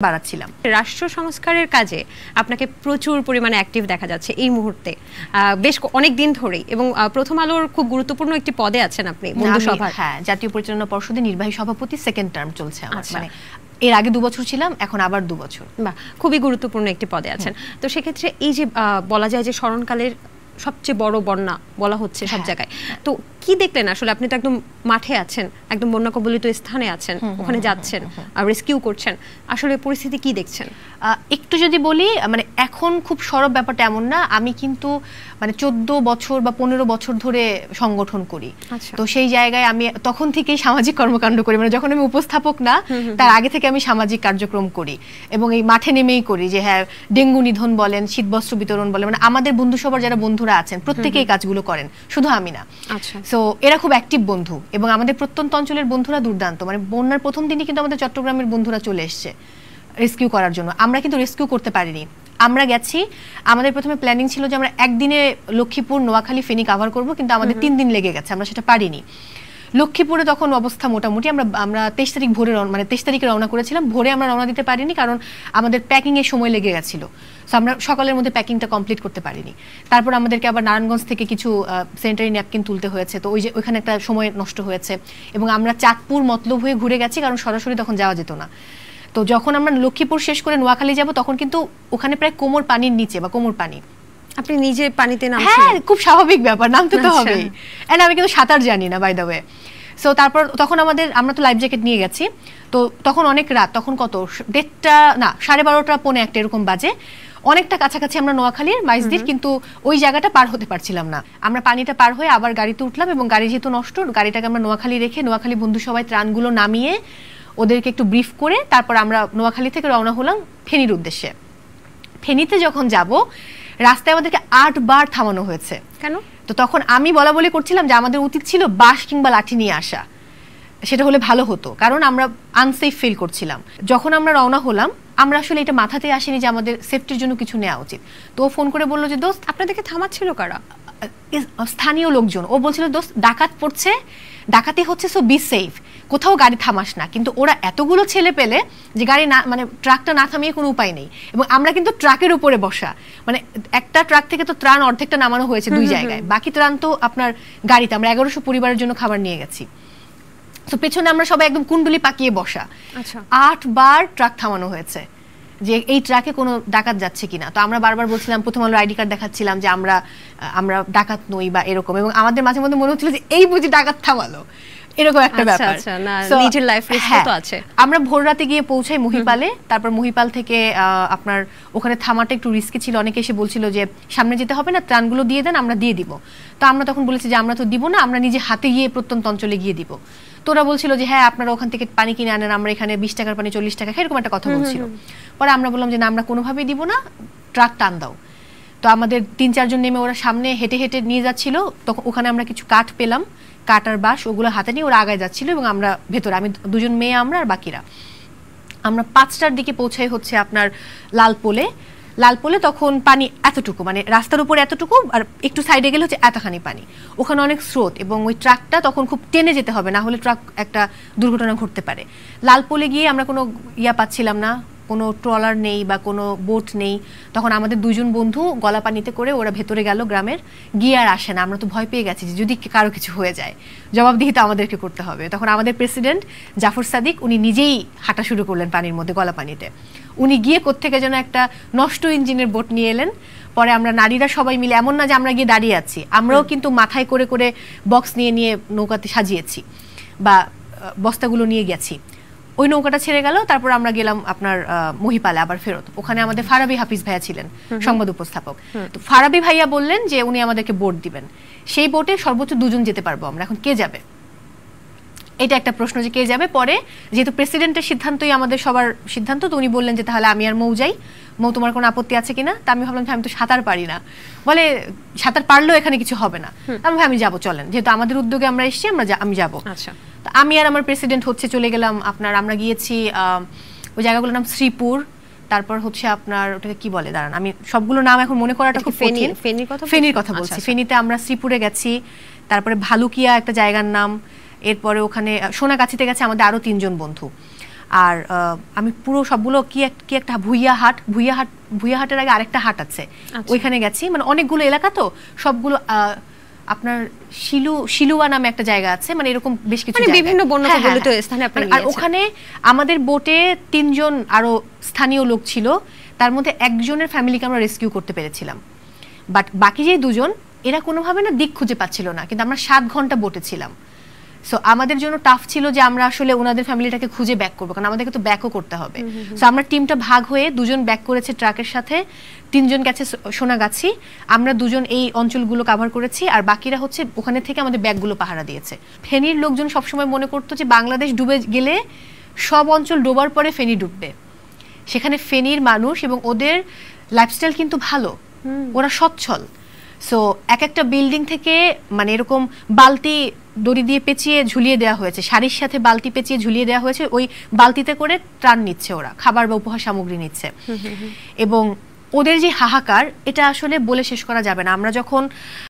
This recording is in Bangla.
বাড়াচ্ছিলাম। রাষ্ট্র সংস্কারের কাজে আপনাকে প্রচুর পরিমাণে অ্যাক্টিভ দেখা যাচ্ছে এই মুহূর্তে, বেশ অনেক দিন ধরেই, এবং প্রথম আলোর খুব গুরুত্বপূর্ণ একটি পদে আছেন আপনি, বন্ধু সভার। হ্যাঁ, জাতীয় পরিচালনা পর্ষদের নির্বাহী সভাপতি, সেকেন্ড টার্ম চলছে আমার। মানে এর আগে 2 বছর ছিলাম, এখন আবার 2 বছর। বাহ, খুবই গুরুত্বপূর্ণ একটি পদে আছেন। তো সেক্ষেত্রে এই যে বলা যায় যে স্মরণকালের সবচেয়ে বড় বন্যা বলা হচ্ছে সব জায়গায়, তো কি দেখলেন আসলে? আপনি তো একদম মাঠে আছেন, একদম বন্যা কবলিত স্থানে আছেন, ওখানে যাচ্ছেন, রেস্কিউ করছেন, আসলে পরিস্থিতি কি দেখছেন? একটু যদি বলি, মানে এখন খুব সরব ব্যাপারটা এমন না। আমি কিন্তু মানে 14 বছর বা 15 বছর ধরে সংগঠন করি। তো সেই জায়গায় আমি তখন থেকেই সামাজিক কর্মকাণ্ড করি, মানে যখন আমি উপস্থাপক না তার আগে থেকে আমি সামাজিক কার্যক্রম করি, এবং এই মাঠে নেমেই করি। যে হ্যাঁ, ডেঙ্গু নিধন বলেন, শীতবস্ত্র বিতরণ বলেন, মানে আমাদের বন্ধু সবার যারা বন্ধুরা আছেন প্রত্যেকেই কাজগুলো করেন, শুধু আমি না। সো এরা খুব অ্যাক্টিভ বন্ধু, এবং আমাদের প্রত্যন্ত অঞ্চলের বন্ধুরা দুর্দান্ত। মানে বন্যার প্রথম দিনই কিন্তু আমাদের চট্টগ্রামের বন্ধুরা চলে এসছে রেস্কিউ করার জন্য। আমরা কিন্তু রেস্কিউ করতে পারিনি। আমরা গেছি, আমাদের প্রথমে প্ল্যানিং ছিল যে আমরা একদিনে লক্ষ্মীপুর, নোয়াখালী, ফেনী কভার করব, কিন্তু আমাদের 3 দিন লেগে গেছে, আমরা সেটা পারিনি। লক্ষ্মীপুরে তখন অবস্থা মোটামুটি, আমরা 23 তারিখ ভোরে মানে 23 তারিখে রওনা করেছিলাম। ভোরে আমরা রওনা দিতে পারিনি, কারণ আমাদের প্যাকিংয়ের সময় লেগে গেছিল। সো আমরা সকালের মধ্যে প্যাকিংটা কমপ্লিট করতে পারিনি। তারপর আমাদেরকে আবার নারায়ণগঞ্জ থেকে কিছু স্যানিটারি ন্যাপকিন তুলতে হয়েছে, তো ওইখানে একটা সময় নষ্ট হয়েছে। এবং আমরা চাঁদপুর, মতলব হয়ে ঘুরে গেছি, কারণ সরাসরি তখন যাওয়া যেত না। তো যখন আমরা লক্ষ্মীপুর শেষ করে নোয়াখালী যাব, তখন কিন্তু ওখানে প্রায় কোমর পানির নিচে, বা কোমর পানি। আপনি নিজে পানিতে নামছেন? হ্যাঁ, খুব স্বাভাবিক ব্যাপার, নামতে তো হবেই। এন্ড আমি কিন্তু সাঁতার জানি না, বাই দ্য ওয়ে। সো তারপর তখন আমরা তো লাইফ জ্যাকেট নিয়ে গেছি। তো তখন অনেক রাত, তখন কত 1:30 না 12:30 পৌনে 1 এরকম বাজে। অনেকটা কাছাকাছি আমরা নোয়াখালীর মাইজদির, কিন্তু ওই জায়গাটা পার হতে পারছিলাম না। আমরা পানিটা পার হয়ে আবার গাড়িতে উঠলাম, এবং গাড়ি যেহেতু নষ্ট, গাড়িটাকে আমরা নোয়াখালী রেখে নোয়াখালী বন্ধু সবাই ত্রাণগুলো নামিয়ে ওদেরকে একটু ব্রিফ করে তারপর আমরা নোয়াখালী থেকে রওনা হলাম ফেনীর উদ্দেশ্যে। ফেনীতে যখন যাব, রাস্তায় আমাদেরকে 8 বার থামানো হয়েছে। কেন? তো তখন আমি বলা করছিলাম যে আমাদের উচিত ছিল বাঁশ কিংবা লাঠি নিয়ে আসা, সেটা হলে ভালো হতো, কারণ আমরা আনসেফ ফিল করছিলাম। যখন আমরা রওনা হলাম, আমরা আসলে এটা মাথাতে আসেনি যে আমাদের সেফটির জন্য কিছু নেওয়া উচিত। তো ও ফোন করে বললো যে দোস্ত, আপনাদেরকে থামাচ্ছিল কারা? স্থানীয় লোকজন। ও বলছিল দোস্ত, ডাকাত পড়ছে, ডাকাতি হচ্ছে, সো বি সেফ, কোথাও গাড়ি থামাস না। কিন্তু ওরা এতগুলো ছেলে পেলে যে গাড়ি না, মানে ট্রাকটা না থামিয়ে কোনো উপায় নেই। এবং আমরা কিন্তু ট্রাকের উপরে বসা, মানে একটা ট্রাক থেকে তো ত্রাণ অর্ধেকটা নামানো হয়েছে 2 জায়গায়, বাকি ত্রাণ তো আপনার গাড়িতে। আমরা 1100 পরিবারের জন্য খাবার নিয়ে গেছি। তো পেছনে আমরা সবাই একদম কুণ্ডলি পাকিয়ে বসা। 8 বার ট্রাক থামানো হয়েছে যে এই ট্রাকে কোনো ডাকাত যাচ্ছে কিনা। তো আমরা বারবার বলছিলাম, প্রথম আলো আইডি কার্ড দেখাচ্ছিলাম যে আমরা ডাকাত নই বা এরকম, এবং আমাদের মাঝে মধ্যে মনে হচ্ছিল যে এই বুঝি ডাকাত থামালো, এরকম একটা ব্যাপার। নিজের লাইফ রিস্ক তো আছে। আমরা ভোর রাতে গিয়ে পৌঁছাই মহিপালে। তারপর মহিপাল থেকে আপনার ওখানে থামাটা একটু রিস্কি ছিল। অনেকে এসে বলছিল যে সামনে যেতে হবে না, ত্রাণগুলো দিয়ে দেন, আমরা দিয়ে দিব। তো আমরা তখন বলেছি যে আমরা তো দিব না, আমরা নিজে হাতে গিয়ে প্রত্যন্ত অঞ্চলে গিয়ে দিব। তো ওরা বলছিল যে হ্যাঁ, আপনারা ওখান থেকে পানি কিনে আনেন, আমরা এখানে 20 টাকার পানি 40 টাকা, এরকম একটা কথা বলছিল। পরে আমরা বললাম যে না, আমরা কোনোভাবেই দিব না, ট্রাক টান দাও। তো আমাদের 3-4 জন নেমে ওরা সামনে হেঁটে হেঁটে নিয়ে যাচ্ছিল। তখন ওখানে আমরা কিছু কাঠ পেলাম, কাঠ আর বাঁশ, ওগুলো হাতে নিয়ে ওরা আগায় যাচ্ছিল, এবং আমরা ভেতরে, আমি 2 জন মেয়ে, আমরা আর বাকিরা। আমরা 5টার দিকে পৌঁছাই হচ্ছে আপনার লালপোলে। তখন পানি এতটুকু, মানে রাস্তার উপরে এতটুকু, আর একটু সাইডে গেলে হচ্ছে এতখানি পানি। ওখানে অনেক স্রোত, এবং ওই ট্রাকটা তখন খুব টেনে যেতে হবে, না হলে ট্রাক একটা দুর্ঘটনা ঘটতে পারে। লালপোলে গিয়ে আমরা কোনো পাচ্ছিলাম না, কোনো ট্রলার নেই বা কোনো বোট নেই। তখন আমাদের 2 জন বন্ধু গলা পানিতে করে ওরা ভেতরে গেল গ্রামের, গিয়ে আর আসে না। আমরা তো ভয় পেয়ে গেছি যে যদি কারো কিছু হয়ে যায়, জবাবদিহি তো আমাদেরকে করতে হবে। তখন আমাদের প্রেসিডেন্ট জাফর সাদিক, উনি নিজেই হাঁটা শুরু করলেন পানির মধ্যে, গলা পানিতে। উনি গিয়ে কোত্থেকে যেন একটা নষ্ট ইঞ্জিনের বোট নিয়ে এলেন। পরে আমরা নারীরা সবাই মিলে, এমন না যে আমরা গিয়ে দাঁড়িয়ে আছি, আমরাও কিন্তু মাথায় করে করে বক্স নিয়ে নৌকাতে সাজিয়েছি, বা বস্তাগুলো নিয়ে গেছি। ওই নৌকাটা ছেড়ে গেল। তারপর আমরা গেলাম আপনার মহিপালে আবার ফেরত। ওখানে আমাদের ফারাবি হাফিজ ভাইয়া ছিলেন, সংবাদ উপস্থাপক। তো ফারাবি ভাইয়া বললেন যে উনি আমাদেরকে বোট দিবেন। সেই বোটে সর্বোচ্চ 2 জন যেতে পারবো আমরা। এখন কে যাবে, এটা একটা প্রশ্ন, যে কে যাবে। পরে যেহেতু প্রেসিডেন্টের সিদ্ধান্তই আমাদের সবার সিদ্ধান্ত, তো উনি বললেন যে তাহলে আমি আর মৌ যাই। মৌ, তোমার কোনো আপত্তি আছে কিনা? তা আমি ভাবলাম যে আমি তো সাঁতার পারি না। বলে সাঁতার পারলেও এখানে কিছু হবে না। আমি যাবো, চলেন, যেহেতু আমাদের উদ্যোগে আমরা এসেছি, আমি যাবো। তো আমি আর আমার প্রেসিডেন্ট হচ্ছে চলে গেলাম আপনার, আমরা গিয়েছি ওই জায়গাগুলোর নাম শ্রীপুর, তারপর হচ্ছে আপনার ওটাকে কি বলে, দাঁড়ান, আমি সবগুলো নাম এখন মনে করাটা খুব কঠিন। ফেনীর কথা বলছি। ফেনীতে আমরা শ্রীপুরে গেছি, তারপরে ভালুকিয়া একটা জায়গার নাম, এরপরে ওখানে সোনাগাছিতে গেছে আমাদের আরো 3 জন বন্ধু। আর আমি পুরো সবগুলো কি একটা ভুইয়াহাটের আগে আরেকটা হাট আছে, ওইখানে গেছি। মানে অনেকগুলো এলাকা তো, সবগুলো আপনার শিলুয়া নামে একটা জায়গা আছে, মানে এরকম বেশ কিছু বিভিন্ন বন্যপ্রবলিত স্থানে আপনি গিয়েছেন। আর ওখানে আমাদের বোটে 3 জন আরো স্থানীয় লোক ছিল, তার মধ্যে একজনের ফ্যামিলিকে আমরা রেস্কিউ করতে পেরেছিলাম। বাট বাকি যে 2 জন এরা কোনোভাবে না দিক খুঁজে পাচ্ছিল না, কিন্তু আমরা 7 ঘন্টা বোটে ছিলাম। সো আমাদের জন্য টাফ ছিল যে আমরা আসলে ওনাদের ফ্যামিলিটাকে খুঁজে ব্যাক করবো, কারণ আমাদেরকে তো ব্যাকও করতে হবে। সো আমরা টিমটা ভাগ হয়ে 2 জন ব্যাক করেছে ট্রাকের সাথে, 3 জন গেছে সোনাগাছি, আমরা 2 জন এই অঞ্চলগুলো কভার করেছি, আর বাকিরা হচ্ছে ওখানে থেকে আমাদের ব্যাগগুলো পাহারা দিয়েছে। ফেনীর লোকজন সবসময় মনে করতো যে বাংলাদেশ ডুবে গেলে সব অঞ্চল ডোবার পরে ফেনী ডুববে। সেখানে ফেনীর মানুষ এবং ওদের লাইফস্টাইল কিন্তু ভালো, ওরা সচ্ছল। সো একটা বিল্ডিং থেকে মানে এরকম বালতি দড়ি দিয়ে পেঁচিয়ে ঝুলিয়ে দেওয়া হয়েছে, শাড়ির সাথে বালতি পেঁচিয়ে ঝুলিয়ে দেওয়া হয়েছে, ওই বালতিতে করে ত্রাণ নিচ্ছে, ওরা খাবার বা উপহার সামগ্রী নিচ্ছে। এবং ওদের যে হাহাকার, এটা আসলে বলে শেষ করা যাবে না। আমরা যখন